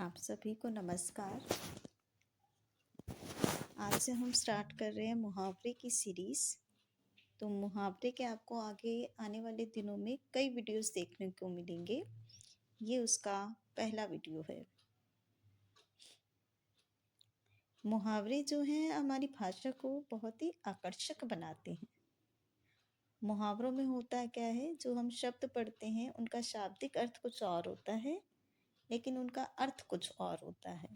आप सभी को नमस्कार। आज से हम स्टार्ट कर रहे हैं मुहावरे की सीरीज़। तो मुहावरे के आपको आगे आने वाले दिनों में कई वीडियोस देखने को मिलेंगे। ये उसका पहला वीडियो है। मुहावरे जो हैं हमारी भाषा को बहुत ही आकर्षक बनाते हैं। मुहावरों में होता क्या है, जो हम शब्द पढ़ते हैं उनका शाब्दिक अर्थ कुछ और होता है, लेकिन उनका अर्थ कुछ और होता है।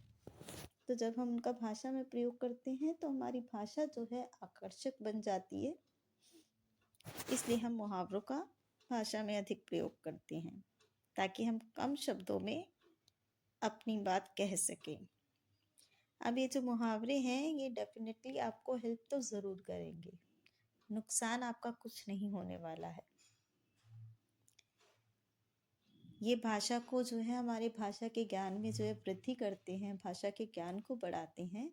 तो जब हम उनका भाषा में प्रयोग करते हैं तो हमारी भाषा जो है आकर्षक बन जाती है। इसलिए हम मुहावरों का भाषा में अधिक प्रयोग करते हैं, ताकि हम कम शब्दों में अपनी बात कह सकें। अब ये जो मुहावरे हैं ये डेफिनेटली आपको हेल्प तो ज़रूर करेंगे, नुकसान आपका कुछ नहीं होने वाला है। ये भाषा को जो है हमारे भाषा के ज्ञान में जो है वृद्धि करते हैं, भाषा के ज्ञान को बढ़ाते हैं।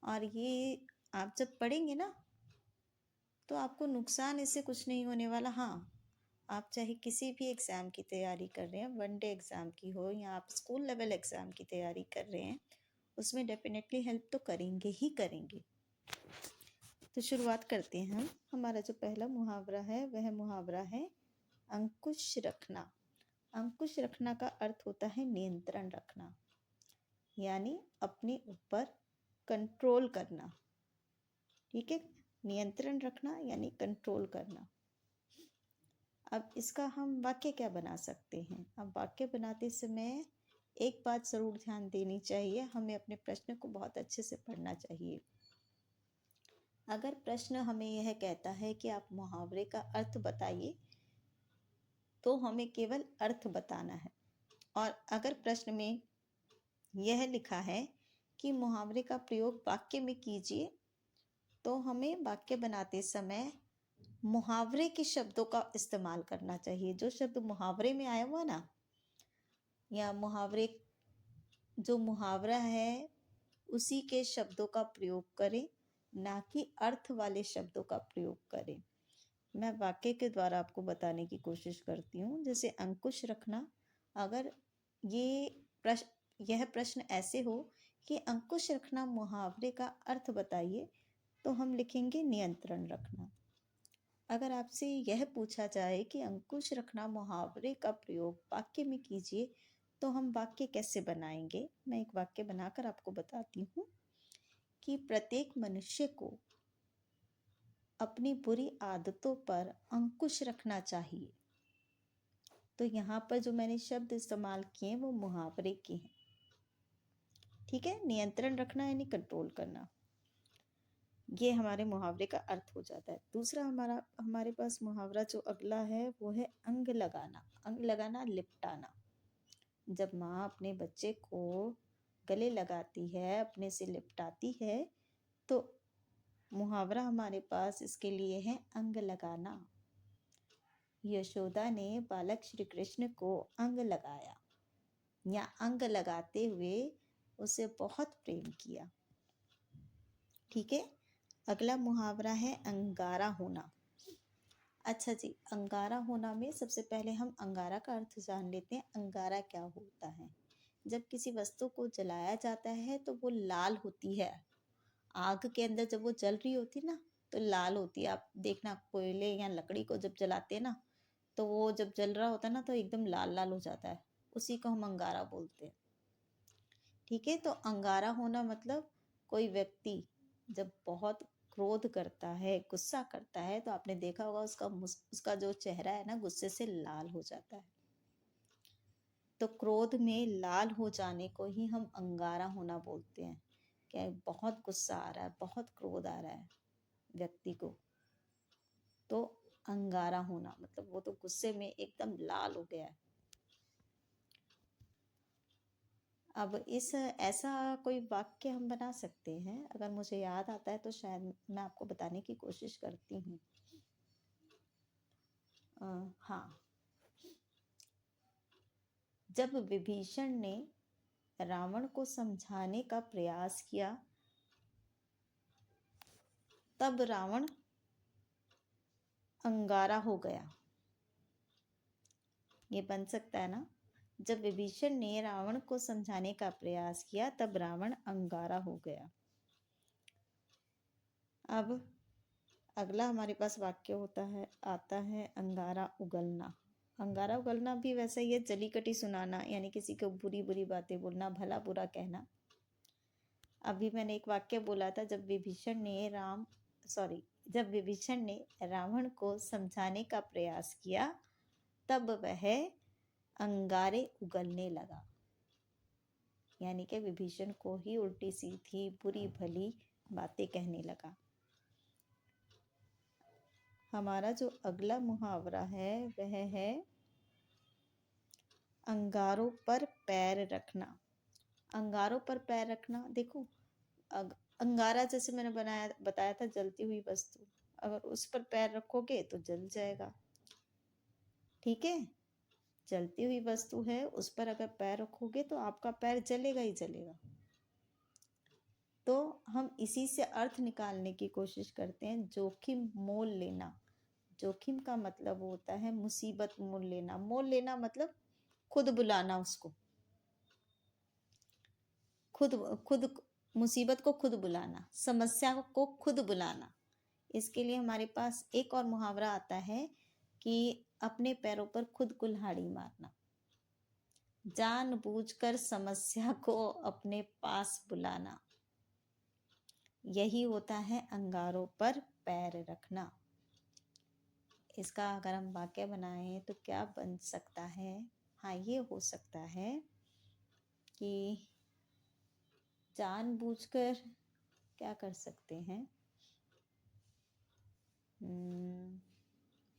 और ये आप जब पढ़ेंगे ना तो आपको नुकसान इससे कुछ नहीं होने वाला। हाँ, आप चाहे किसी भी एग्ज़ाम की तैयारी कर रहे हैं, वन डे एग्ज़ाम की हो या आप स्कूल लेवल एग्ज़ाम की तैयारी कर रहे हैं, उसमें डेफिनेटली हेल्प तो करेंगे ही करेंगे। तो शुरुआत करते हैं हम। हमारा जो पहला मुहावरा है वह मुहावरा है अंकुश रखना। अंकुश रखना का अर्थ होता है नियंत्रण रखना, यानी अपने ऊपर कंट्रोल करना। ठीक है, नियंत्रण रखना यानी कंट्रोल करना। अब इसका हम वाक्य क्या बना सकते हैं? अब वाक्य बनाते समय एक बात ज़रूर ध्यान देनी चाहिए, हमें अपने प्रश्न को बहुत अच्छे से पढ़ना चाहिए। अगर प्रश्न हमें यह कहता है कि आप मुहावरे का अर्थ बताइए, तो हमें केवल अर्थ बताना है। और अगर प्रश्न में यह लिखा है कि मुहावरे का प्रयोग वाक्य में कीजिए, तो हमें वाक्य बनाते समय मुहावरे के शब्दों का इस्तेमाल करना चाहिए। जो शब्द मुहावरे में आया हुआ ना, या मुहावरे जो मुहावरा है उसी के शब्दों का प्रयोग करें, ना कि अर्थ वाले शब्दों का प्रयोग करें। मैं वाक्य के द्वारा आपको बताने की कोशिश करती हूँ। जैसे अंकुश रखना, अगर यह प्रश्न ऐसे हो कि अंकुश रखना मुहावरे का अर्थ बताइए, तो हम लिखेंगे नियंत्रण रखना। अगर आपसे यह पूछा जाए कि अंकुश रखना मुहावरे का प्रयोग वाक्य में कीजिए, तो हम वाक्य कैसे बनाएंगे? मैं एक वाक्य बनाकर आपको बताती हूँ कि प्रत्येक मनुष्य को अपनी बुरी आदतों पर अंकुश रखना चाहिए। तो यहाँ पर जो मैंने शब्द इस्तेमाल किए वो मुहावरे के हैं। ठीक है, नियंत्रण रखना यानी कंट्रोल करना, ये हमारे मुहावरे का अर्थ हो जाता है। दूसरा हमारे पास मुहावरा जो अगला है वो है अंग लगाना। अंग लगाना, लिपटाना। जब माँ अपने बच्चे को गले लगाती है, अपने से लिपटाती है, तो मुहावरा हमारे पास इसके लिए है अंग लगाना। यशोदा ने बालक श्री कृष्ण को अंग लगाया या अंग लगाते हुए उसे बहुत प्रेम किया। ठीक है, अगला मुहावरा है अंगारा होना। अच्छा जी, अंगारा होना में सबसे पहले हम अंगारा का अर्थ जान लेते हैं। अंगारा क्या होता है? जब किसी वस्तु को जलाया जाता है तो वो लाल होती है। आग के अंदर जब वो जल रही होती है ना, तो लाल होती है। आप देखना, कोयले या लकड़ी को जब जलाते हैं ना, तो वो जब जल रहा होता है ना तो एकदम लाल लाल हो जाता है, उसी को हम अंगारा बोलते हैं। ठीक है, तो अंगारा होना मतलब कोई व्यक्ति जब बहुत क्रोध करता है, गुस्सा करता है, तो आपने देखा होगा उसका जो चेहरा है ना गुस्से से लाल हो जाता है। तो क्रोध में लाल हो जाने को ही हम अंगारा होना बोलते हैं। क्या बहुत गुस्सा आ रहा है, बहुत क्रोध आ रहा है व्यक्ति को, तो अंगारा होना मतलब वो तो गुस्से में एकदम लाल हो गया है। अब ऐसा कोई वाक्य हम बना सकते हैं, अगर मुझे याद आता है तो शायद मैं आपको बताने की कोशिश करती हूँ। हाँ, जब विभीषण ने रावण को समझाने का प्रयास किया, तब रावण अंगारा हो गया। ये बन सकता है ना? जब विभीषण ने रावण को समझाने का प्रयास किया तब रावण अंगारा हो गया। अब अगला हमारे पास वाक्य आता है अंगारा उगलना। अंगारा उगलना भी वैसा ही है, जली कटी सुनाना, यानी किसी को बुरी बुरी बातें बोलना, भला बुरा कहना। अभी मैंने एक वाक्य बोला था, जब विभीषण ने रावण को समझाने का प्रयास किया तब वह अंगारे उगलने लगा, यानी कि विभीषण को ही उल्टी सीधी बुरी भली बातें कहने लगा। हमारा जो अगला मुहावरा है वह है अंगारों पर पैर रखना। अंगारों पर पैर रखना, देखो अंगारा जैसे मैंने बताया था जलती हुई वस्तु, अगर उस पर पैर रखोगे तो जल जाएगा। ठीक है, जलती हुई वस्तु है, उस पर अगर पैर रखोगे तो आपका पैर जलेगा ही जलेगा। तो हम इसी से अर्थ निकालने की कोशिश करते हैं, जोखिम मोल लेना। जोखिम का मतलब होता है मुसीबत मोल लेना। मोल लेना मतलब खुद बुलाना, उसको खुद मुसीबत को खुद बुलाना, समस्या को खुद बुलाना। इसके लिए हमारे पास एक और मुहावरा आता है कि अपने पैरों पर खुद कुल्हाड़ी मारना। जानबूझकर समस्या को अपने पास बुलाना, यही होता है अंगारों पर पैर रखना। इसका अगर हम वाक्य बनाएं तो क्या बन सकता है? हाँ, ये हो सकता है कि जानबूझकर क्या कर सकते हैं,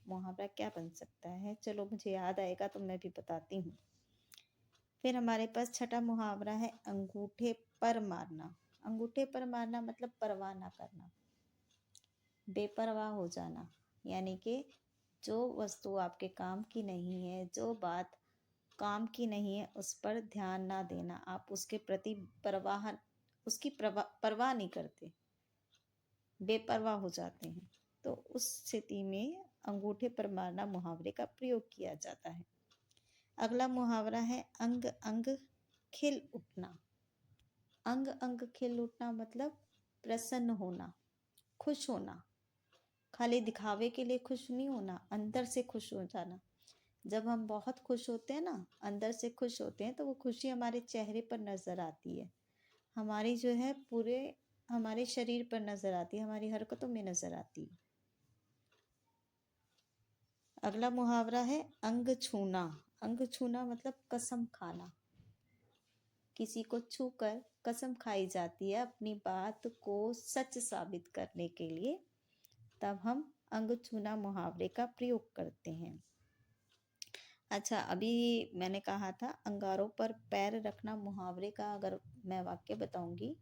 मुहावरा क्या बन सकता है, चलो मुझे याद आएगा तो मैं भी बताती हूँ। फिर हमारे पास छठा मुहावरा है अंगूठे पर मारना। अंगूठे पर मारना मतलब परवाह ना करना, बेपरवाह हो जाना, यानी कि जो वस्तु आपके काम की नहीं है, जो बात काम की नहीं है, उस पर ध्यान ना देना। आप उसके प्रति उसकी परवाह नहीं करते, बेपरवाह हो जाते हैं। तो उस स्थिति में अंगूठे पर मारना मुहावरे का प्रयोग किया जाता है। अगला मुहावरा है अंग अंग खिल उठना। अंग अंग खिल उठना मतलब प्रसन्न होना, खुश होना। खाली दिखावे के लिए खुश नहीं होना, अंदर से खुश हो जाना। जब हम बहुत खुश होते हैं ना, अंदर से खुश होते हैं, तो वो खुशी हमारे चेहरे पर नजर आती है, हमारी जो है पूरे हमारे शरीर पर नजर आती है, हमारी हरकतों में नजर आती है। अगला मुहावरा है अंग छूना। अंग छूना मतलब कसम खाना। किसी को छूकर कसम खाई जाती है अपनी बात को सच साबित करने के लिए, तब हम अंग छूना मुहावरे का प्रयोग करते हैं। अच्छा, अभी मैंने कहा था अंगारों पर पैर रखना मुहावरे का अगर मैं वाक्य बताऊंगी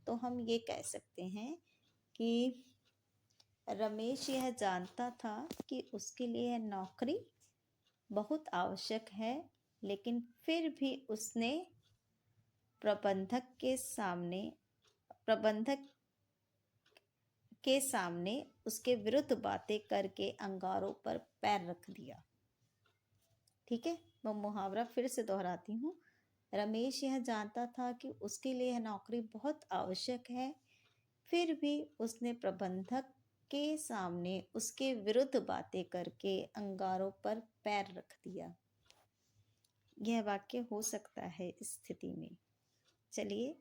तो हम ये कह सकते हैं कि रमेश यह जानता था कि उसके लिए नौकरी बहुत आवश्यक है, लेकिन फिर भी उसने प्रबंधक के सामने उसके विरुद्ध बातें करके अंगारों पर पैर रख दिया। ठीक है, मैं मुहावरा फिर से दोहराती हूँ। रमेश यह जानता था कि उसके लिए यह नौकरी बहुत आवश्यक है, फिर भी उसने प्रबंधक के सामने उसके विरुद्ध बातें करके अंगारों पर पैर रख दिया। यह वाक्य हो सकता है इस स्थिति में। चलिए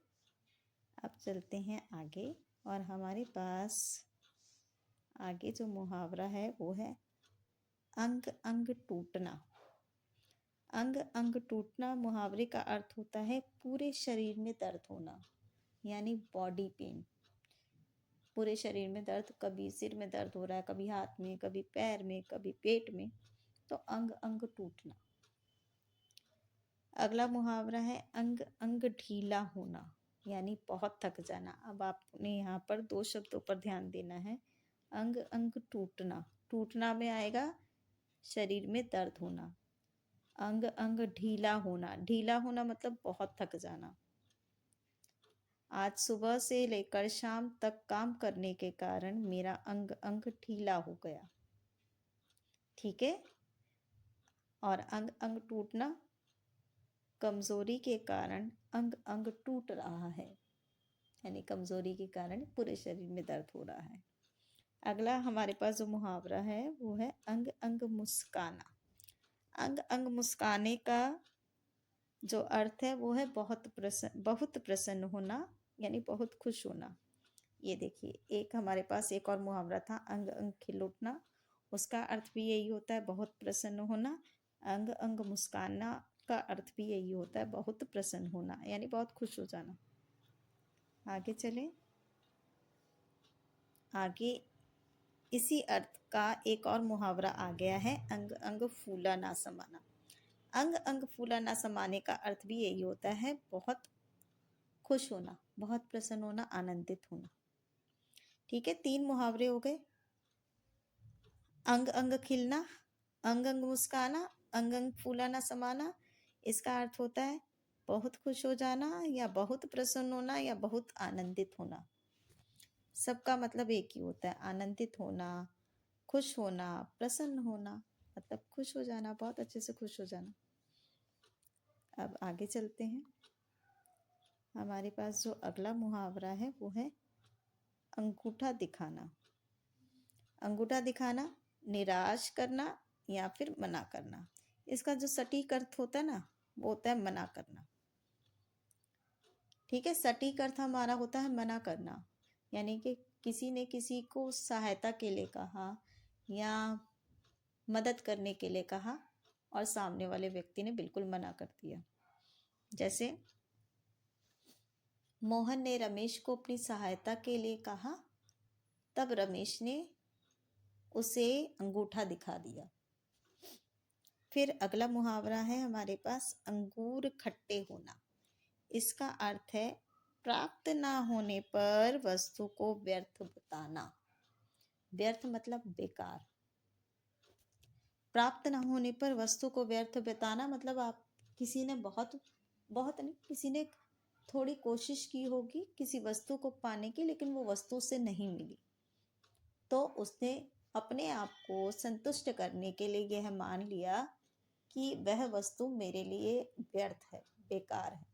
अब चलते हैं आगे, और हमारे पास आगे जो मुहावरा है वो है अंग अंग टूटना। अंग अंग टूटना मुहावरे का अर्थ होता है पूरे शरीर में दर्द होना, यानी बॉडी पेन। पूरे शरीर में दर्द, कभी सिर में दर्द हो रहा है, कभी हाथ में, कभी पैर में, कभी पेट में, तो अंग अंग टूटना। अगला मुहावरा है अंग अंग ढीला होना, यानी बहुत थक जाना। अब आपने यहाँ पर दो शब्दों पर ध्यान देना है। अंग अंग टूटना, टूटना में आएगा शरीर में दर्द होना। अंग अंग ढीला होना, ढीला होना मतलब बहुत थक जाना। आज सुबह से लेकर शाम तक काम करने के कारण मेरा अंग अंग ढीला हो गया। ठीक है, और अंग अंग टूटना कमजोरी के कारण अंग अंग टूट रहा है, यानी कमजोरी के कारण पूरे शरीर में दर्द हो रहा है। अगला हमारे पास जो मुहावरा है वो है अंग अंग मुस्काना। अंग अंग मुस्काने का जो अर्थ है वो है बहुत प्रसन्न होना, यानी बहुत खुश होना। ये देखिए, एक हमारे पास एक और मुहावरा था अंग अंग खिल उठना, उसका अर्थ भी यही होता है बहुत प्रसन्न होना। अंग अंग मुस्काना का अर्थ भी यही होता है बहुत प्रसन्न होना, यानी बहुत खुश हो जाना। आगे चलें। आगे इसी अर्थ का एक और मुहावरा आ गया है अंग अंग फूला ना समाना। अंग अंग फूला ना समाने का अर्थ भी यही होता है बहुत खुश होना, बहुत प्रसन्न होना, आनंदित होना। ठीक है, 3 मुहावरे हो गए। अंग अंग खिलना, अंग अंग मुस्काना, अंग अंग फूला ना समाना। इसका अर्थ होता है बहुत खुश हो जाना, या बहुत प्रसन्न होना, या बहुत आनंदित होना। सबका मतलब एक ही होता है, आनंदित होना, खुश होना, प्रसन्न होना, मतलब खुश हो जाना, बहुत अच्छे से खुश हो जाना। अब आगे चलते हैं। हमारे पास जो अगला मुहावरा है वो है अंगूठा दिखाना। अंगूठा दिखाना, निराश करना या फिर मना करना। इसका जो सटीक अर्थ होता है ना वो होता है मना करना। ठीक है, सटीक अर्थ हमारा होता है मना करना, यानी कि किसी ने किसी को सहायता के लिए कहा या मदद करने के लिए कहा और सामने वाले व्यक्ति ने बिल्कुल मना कर दिया। जैसे मोहन ने रमेश को अपनी सहायता के लिए कहा, तब रमेश ने उसे अंगूठा दिखा दिया। फिर अगला मुहावरा है हमारे पास अंगूर खट्टे होना। इसका अर्थ है प्राप्त ना होने पर वस्तु को व्यर्थ बताना। व्यर्थ मतलब बेकार। प्राप्त ना होने पर वस्तु को व्यर्थ बताना मतलब आप किसी ने बहुत बहुत नहीं, किसी ने थोड़ी कोशिश की होगी किसी वस्तु को पाने की, लेकिन वो वस्तु उसे नहीं मिली, तो उसने अपने आप को संतुष्ट करने के लिए यह मान लिया कि वह वस्तु मेरे लिए व्यर्थ है, बेकार है।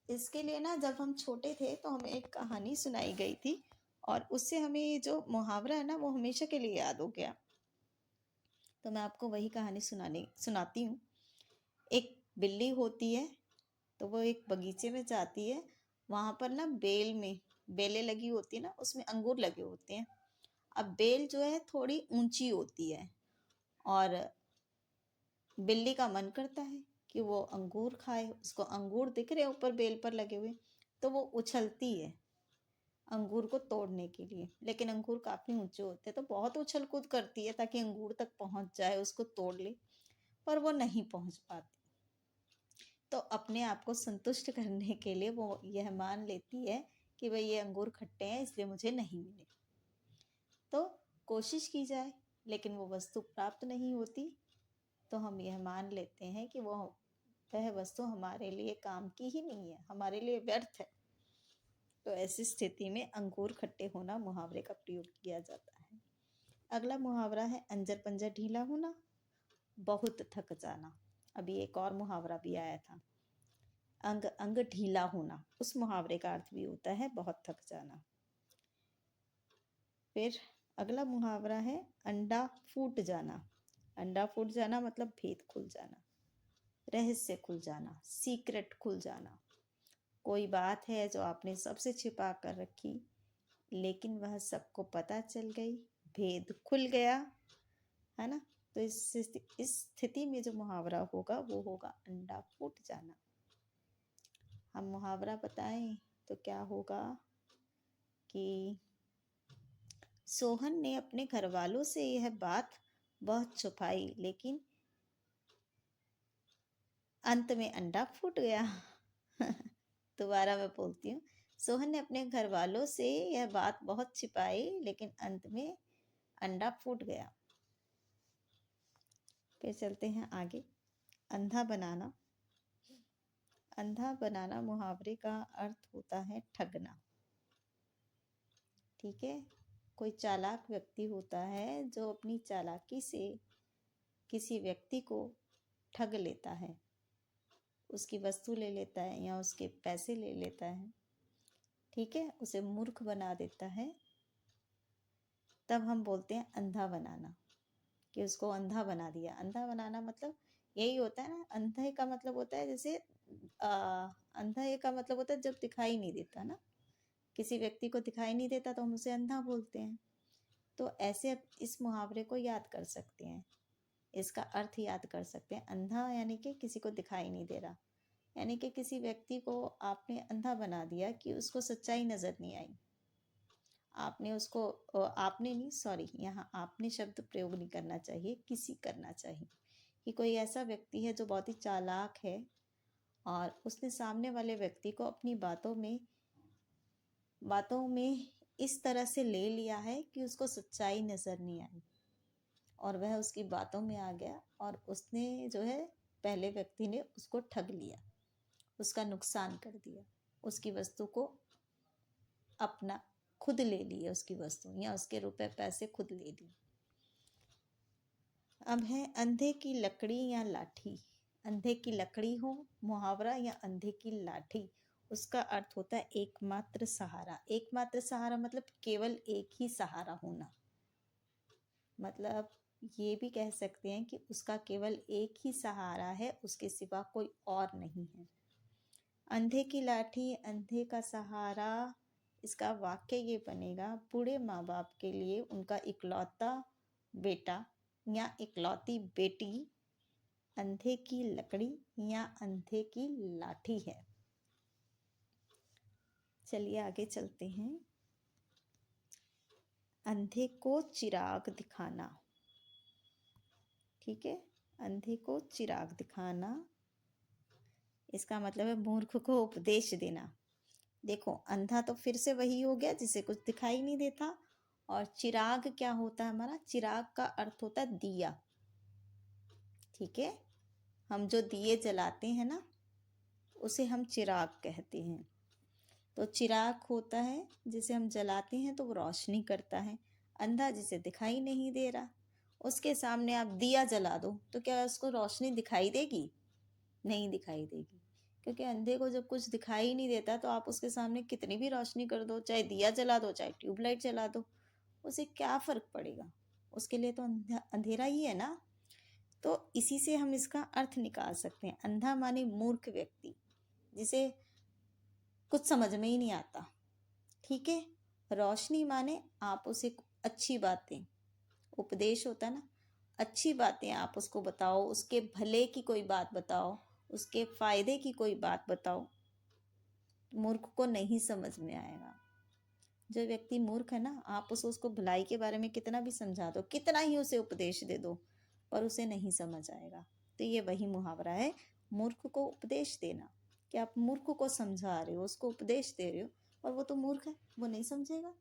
इसके लिए ना जब हम छोटे थे तो हमें एक कहानी सुनाई गई थी और उससे हमें ये जो मुहावरा है ना वो हमेशा के लिए याद हो गया। तो मैं आपको वही कहानी सुनाती हूँ। एक बिल्ली होती है, तो वो एक बगीचे में जाती है। वहाँ पर ना बेलें लगी होती है ना, उसमें अंगूर लगे होते हैं। अब बेल जो है थोड़ी ऊंची होती है और बिल्ली का मन करता है कि वो अंगूर खाए। उसको अंगूर दिख रहे ऊपर बेल पर लगे हुए, तो वो उछलती है अंगूर को तोड़ने के लिए, लेकिन अंगूर काफी ऊंचे होते हैं तो बहुत उछल कूद करती है ताकि अंगूर तक पहुंच जाए, उसको तोड़ ले, पर वो नहीं पहुंच पाती। तो अपने आप को संतुष्ट करने के लिए वो यह मान लेती है कि भाई ये अंगूर खट्टे हैं इसलिए मुझे नहीं मिले। तो कोशिश की जाए लेकिन वो वस्तु प्राप्त नहीं होती, तो हम यह मान लेते हैं कि वह वस्तु हमारे लिए काम की ही नहीं है, हमारे लिए व्यर्थ है। तो ऐसी स्थिति में अंगूर खट्टे होना मुहावरे का प्रयोग किया जाता है। अगला मुहावरा है अंजर पंजर ढीला होना, बहुत थक जाना। अभी एक और मुहावरा भी आया था अंग अंग ढीला होना, उस मुहावरे का अर्थ भी होता है बहुत थक जाना। फिर अगला मुहावरा है अंडा फूट जाना। अंडा फूट जाना मतलब भेद खुल जाना, रहस्य खुल जाना, सीक्रेट खुल जाना। कोई बात है जो आपने सबसे छिपा कर रखी, लेकिन वह सबको पता चल गई, भेद खुल गया, है ना। तो इस स्थिति में जो मुहावरा होगा वो होगा अंडा फूट जाना। हम मुहावरा बताएं तो क्या होगा कि सोहन ने अपने घर वालों से यह बात बहुत छुपाई, लेकिन अंत में अंडा फूट गया। दोबारा मैं बोलती हूँ, सोहन ने अपने घर वालों से यह बात बहुत छिपाई, लेकिन अंत में अंडा फूट गया। फिर चलते हैं आगे। अंधा बनाना। अंधा बनाना मुहावरे का अर्थ होता है ठगना। ठीक है, कोई चालाक व्यक्ति होता है जो अपनी चालाकी से किसी व्यक्ति को ठग लेता है। उसकी वस्तु ले लेता है या उसके पैसे ले लेता है, ठीक है, उसे मूर्ख बना देता है, तब हम बोलते हैं अंधा बनाना, कि उसको अंधा बना दिया। अंधा बनाना मतलब यही होता है ना। अंधे का मतलब होता है जैसे अंधे का मतलब होता है जब दिखाई नहीं देता ना, किसी व्यक्ति को दिखाई नहीं देता तो हम उसे अंधा बोलते हैं। तो ऐसे अब इस मुहावरे को याद कर सकते हैं, इसका अर्थ याद कर सकते हैं। अंधा यानी कि किसी को दिखाई नहीं दे रहा, यानी कि किसी व्यक्ति को आपने अंधा बना दिया कि उसको सच्चाई नजर नहीं आई। आपने उसको आपने नहीं, सॉरी, यहाँ आपने शब्द प्रयोग नहीं करना चाहिए, किसी करना चाहिए, कि कोई ऐसा व्यक्ति है जो बहुत ही चालाक है और उसने सामने वाले व्यक्ति को अपनी बातों में इस तरह से ले लिया है कि उसको सच्चाई नजर नहीं आई और वह उसकी बातों में आ गया और उसने जो है, पहले व्यक्ति ने उसको ठग लिया, उसका नुकसान कर दिया, उसकी वस्तु को अपना खुद ले लिए, उसकी वस्तु या उसके रुपए पैसे खुद ले लिए। अब है अंधे की लकड़ी या लाठी। अंधे की लकड़ी हो मुहावरा या अंधे की लाठी, उसका अर्थ होता है एकमात्र सहारा। एकमात्र सहारा मतलब केवल एक ही सहारा होना, मतलब ये भी कह सकते हैं कि उसका केवल एक ही सहारा है, उसके सिवा कोई और नहीं है। अंधे की लाठी, अंधे का सहारा, इसका वाक्य ये बनेगा, बूढ़े माँ बाप के लिए उनका इकलौता बेटा या इकलौती बेटी अंधे की लकड़ी या अंधे की लाठी है। चलिए आगे चलते हैं। अंधे को चिराग दिखाना, ठीक है, अंधे को चिराग दिखाना, इसका मतलब है मूर्ख को उपदेश देना। देखो, अंधा तो फिर से वही हो गया जिसे कुछ दिखाई नहीं देता, और चिराग क्या होता है हमारा? चिराग का अर्थ होता है दिया, ठीक है, हम जो दिए जलाते हैं ना उसे हम चिराग कहते हैं। तो चिराग होता है जिसे हम जलाते हैं तो वो रोशनी करता है। अंधा जिसे दिखाई नहीं दे रहा, उसके सामने आप दिया जला दो तो क्या उसको रोशनी दिखाई देगी? नहीं दिखाई देगी, क्योंकि अंधे को जब कुछ दिखाई नहीं देता तो आप उसके सामने कितनी भी रोशनी कर दो, चाहे दिया जला दो चाहे ट्यूबलाइट जला दो, उसे क्या फर्क पड़ेगा? उसके लिए तो अंधेरा ही है ना। तो इसी से हम इसका अर्थ निकाल सकते हैं। अंधा माने मूर्ख व्यक्ति, जिसे कुछ समझ में ही नहीं आता, ठीक है। रोशनी माने आप उसे अच्छी बातें, उपदेश होता है ना, अच्छी बातें आप उसको बताओ, उसके भले की कोई बात बताओ, उसके फायदे की कोई बात बताओ, मूर्ख को नहीं समझ में आएगा। जो व्यक्ति मूर्ख है ना, आप उसको भलाई के बारे में कितना भी समझा दो, कितना ही उसे उपदेश दे दो, पर उसे नहीं समझ आएगा। तो ये वही मुहावरा है, मूर्ख को उपदेश देना, कि आप मूर्ख को समझा रहे हो, उसको उपदेश दे रहे हो, और वो तो मूर्ख है, वो नहीं समझेगा।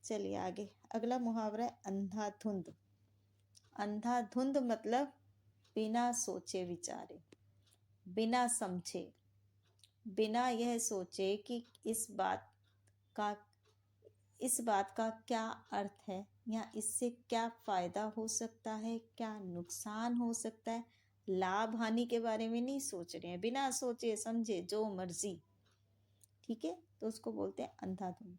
चलिए आगे, अगला मुहावरा है अंधाधुंध। अंधाधुंध मतलब बिना सोचे विचारे, बिना समझे, बिना यह सोचे कि का इस बात का क्या अर्थ है या इससे क्या फायदा हो सकता है, क्या नुकसान हो सकता है, लाभ हानि के बारे में नहीं सोच रहे हैं, बिना सोचे समझे जो मर्जी, ठीक है, तो उसको बोलते हैं अंधाधुंध।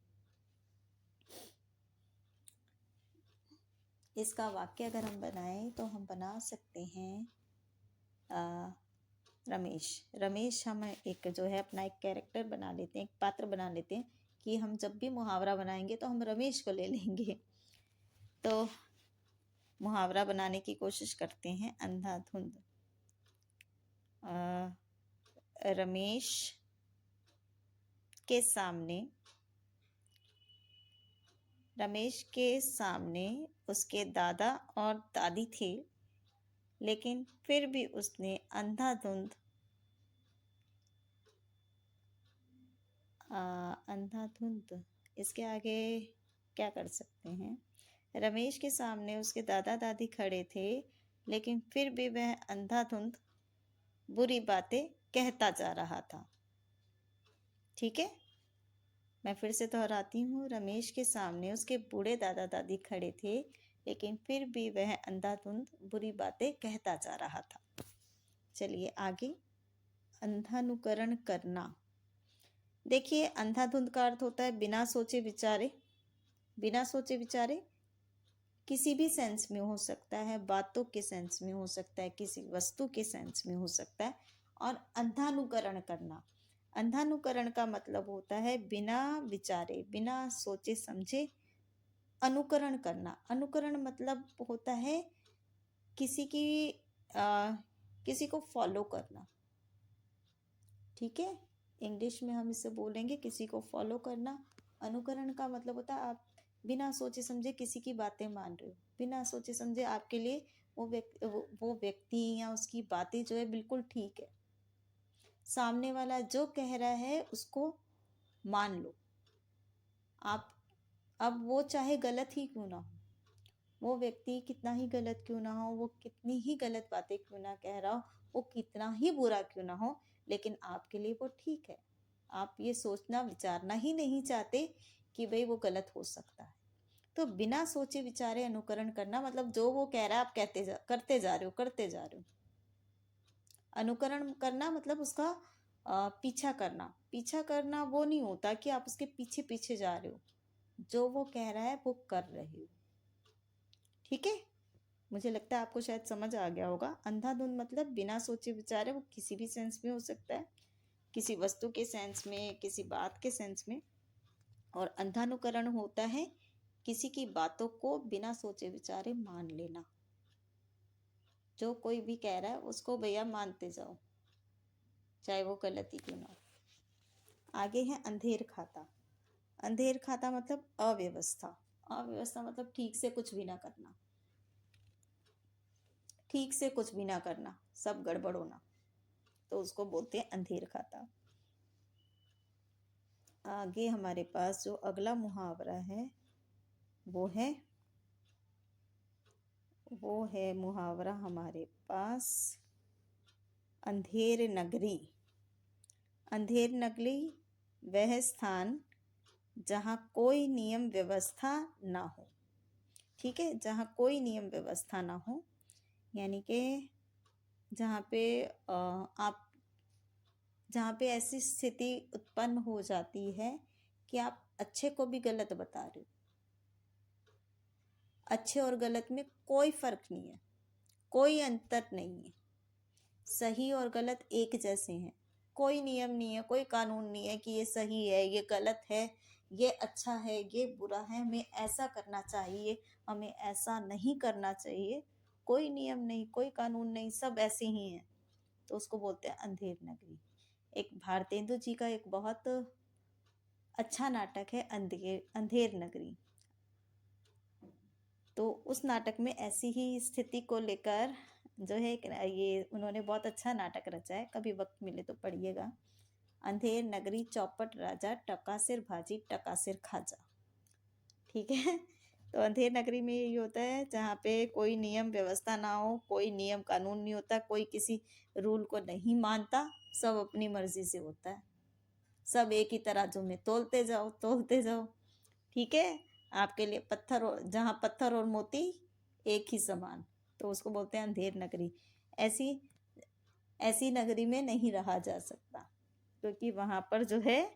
इसका वाक्य अगर हम बनाएं तो हम बना सकते हैं रमेश। रमेश हम एक जो है अपना एक कैरेक्टर बना लेते हैं, एक पात्र बना लेते हैं, कि हम जब भी मुहावरा बनाएंगे तो हम रमेश को ले लेंगे। तो मुहावरा बनाने की कोशिश करते हैं। अंधाधुंध, रमेश के सामने, रमेश के सामने उसके दादा और दादी थे, लेकिन फिर भी उसने अंधाधुंध अंधाधुंध इसके आगे क्या कर सकते हैं? रमेश के सामने उसके दादा दादी खड़े थे, लेकिन फिर भी वह अंधाधुंध बुरी बातें कहता जा रहा था, ठीक है। मैं फिर से दोहराती हूँ, रमेश के सामने उसके बूढ़े दादा दादी खड़े थे, लेकिन फिर भी वह अंधाधुंध बुरी बातें कहता जा रहा था। चलिए आगे, अंधानुकरण करना। देखिए, अंधाधुंध का अर्थ होता है बिना सोचे विचारे। बिना सोचे विचारे किसी भी सेंस में हो सकता है, बातों के सेंस में हो सकता है, किसी वस्तु के सेंस में हो सकता है। और अंधानुकरण करना, अंधानुकरण का मतलब होता है बिना विचारे, बिना सोचे समझे अनुकरण करना। अनुकरण मतलब होता है किसी की किसी को फॉलो करना। ठीक है, इंग्लिश में हम इसे बोलेंगे किसी को फॉलो करना। अनुकरण का मतलब होता है आप बिना सोचे समझे किसी की बातें मान रहे हो, बिना सोचे समझे आपके लिए वो व्यक्ति या उसकी बातें जो है बिल्कुल ठीक है। सामने वाला जो कह रहा है उसको मान लो आप। अब वो चाहे गलत ही क्यों ना हो, वो व्यक्ति कितना ही गलत क्यों ना हो, वो कितनी ही गलत बातें क्यों ना कह रहा हो, वो कितना ही बुरा क्यों ना हो, लेकिन आपके लिए वो ठीक है। आप ये सोचना विचारना ही नहीं चाहते कि भाई वो गलत हो सकता है। तो बिना सोचे विचारे अनुकरण करना मतलब जो वो कह रहा है आप करते जा रहे हो, करते जा रहे हो। अनुकरण करना मतलब उसका पीछा करना। पीछा करना वो नहीं होता कि आप उसके पीछे पीछे जा रहे हो, जो वो कह रहा है वो कर रहे हो। ठीक है, मुझे लगता है आपको शायद समझ आ गया होगा। अंधाधुंध मतलब बिना सोचे विचारे, वो किसी भी सेंस में हो सकता है, किसी वस्तु के सेंस में, किसी बात के सेंस में। और अंधानुकरण होता है किसी की बातों को बिना सोचे विचारे मान लेना। जो कोई भी कह रहा है उसको भैया मानते जाओ, चाहे वो गलती क्यों ना हो। आगे है अंधेर खाता। अंधेर खाता मतलब अव्यवस्था। अव्यवस्था मतलब ठीक से कुछ भी ना करना, ठीक से कुछ भी ना करना, सब गड़बड़ होना, तो उसको बोलते हैं अंधेर खाता। आगे हमारे पास जो अगला मुहावरा है वो है मुहावरा हमारे पास अंधेर नगरी। अंधेर नगरी वह स्थान जहाँ कोई नियम व्यवस्था ना हो। ठीक है, जहाँ कोई नियम व्यवस्था ना हो, यानी कि जहाँ पे आप जहाँ पे ऐसी स्थिति उत्पन्न हो जाती है कि आप अच्छे को भी गलत बता रहे हो। अच्छे और गलत में कोई फर्क नहीं है, कोई अंतर नहीं है, सही और गलत एक जैसे हैं। कोई नियम नहीं है, कोई कानून नहीं है कि ये सही है, ये गलत है, ये अच्छा है, ये बुरा है, हमें ऐसा करना चाहिए, हमें ऐसा नहीं करना चाहिए। कोई नियम नहीं, कोई कानून नहीं, सब ऐसे ही हैं। तो उसको बोलते हैं अंधेर नगरी। एक भारतेंदु जी का एक बहुत अच्छा नाटक है अंधेर अंधेर नगरी। तो उस नाटक में ऐसी ही स्थिति को लेकर जो है ये उन्होंने बहुत अच्छा नाटक रचा है, कभी वक्त मिले तो पढ़िएगा। अंधेर नगरी चौपट राजा, टकासिर भाजी टकासिर खाजा। ठीक है, तो अंधेर नगरी में यही होता है जहाँ पे कोई नियम व्यवस्था ना हो, कोई नियम कानून नहीं होता, कोई किसी रूल को नहीं मानता, सब अपनी मर्जी से होता है, सब एक ही तराजू में तोलते जाओ तोलते जाओ। ठीक है, आपके लिए पत्थर और जहाँ पत्थर और मोती एक ही समान, तो उसको बोलते हैं अंधेर नगरी। ऐसी ऐसी नगरी में नहीं रहा जा सकता, क्योंकि वहां पर जो है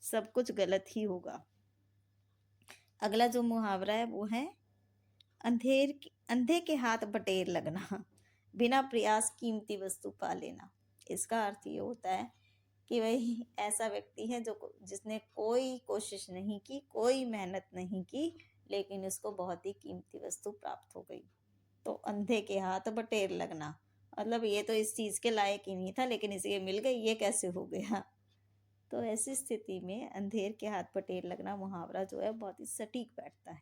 सब कुछ गलत ही होगा। अगला जो मुहावरा है वो है अंधे के हाथ बटेर लगना, बिना प्रयास कीमती वस्तु पा लेना। इसका अर्थ ये होता है कि वही ऐसा व्यक्ति है जिसने कोई कोशिश नहीं की, कोई मेहनत नहीं की, लेकिन उसको बहुत ही कीमती वस्तु प्राप्त हो गई। तो अंधे के हाथ बटेर लगना मतलब ये तो इस चीज के लायक ही नहीं था, लेकिन इसे मिल गई, ये कैसे हो गया। तो ऐसी स्थिति में अंधेर के हाथ बटेर लगना मुहावरा जो है बहुत ही सटीक बैठता है।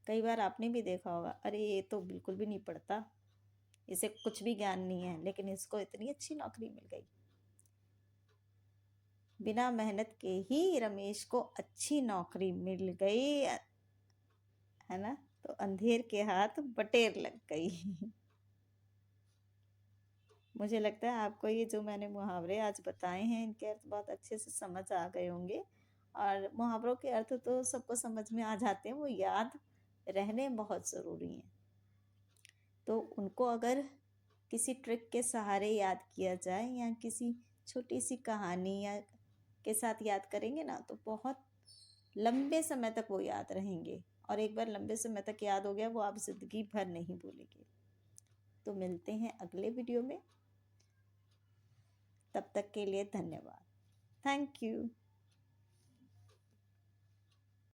कई बार आपने भी देखा होगा, अरे ये तो बिल्कुल भी नहीं पढ़ता, इसे कुछ भी ज्ञान नहीं है, लेकिन इसको इतनी अच्छी नौकरी मिल गई। बिना मेहनत के ही रमेश को अच्छी नौकरी मिल गई, है ना। तो अंधेर के हाथ बटेर लग गई। मुझे लगता है आपको ये जो मैंने मुहावरे आज बताए हैं इनके अर्थ बहुत अच्छे से समझ आ गए होंगे। और मुहावरों के अर्थ तो सबको समझ में आ जाते हैं, वो याद रहने बहुत ज़रूरी हैं। तो उनको अगर किसी ट्रिक के सहारे याद किया जाए या किसी छोटी सी कहानी या के साथ याद करेंगे ना तो बहुत लंबे समय तक वो याद रहेंगे। और एक बार लंबे समय तक याद हो गया वो आप जिंदगी भर नहीं भूलेंगे। तो मिलते हैं अगले वीडियो में, तब तक के लिए धन्यवाद। Thank you.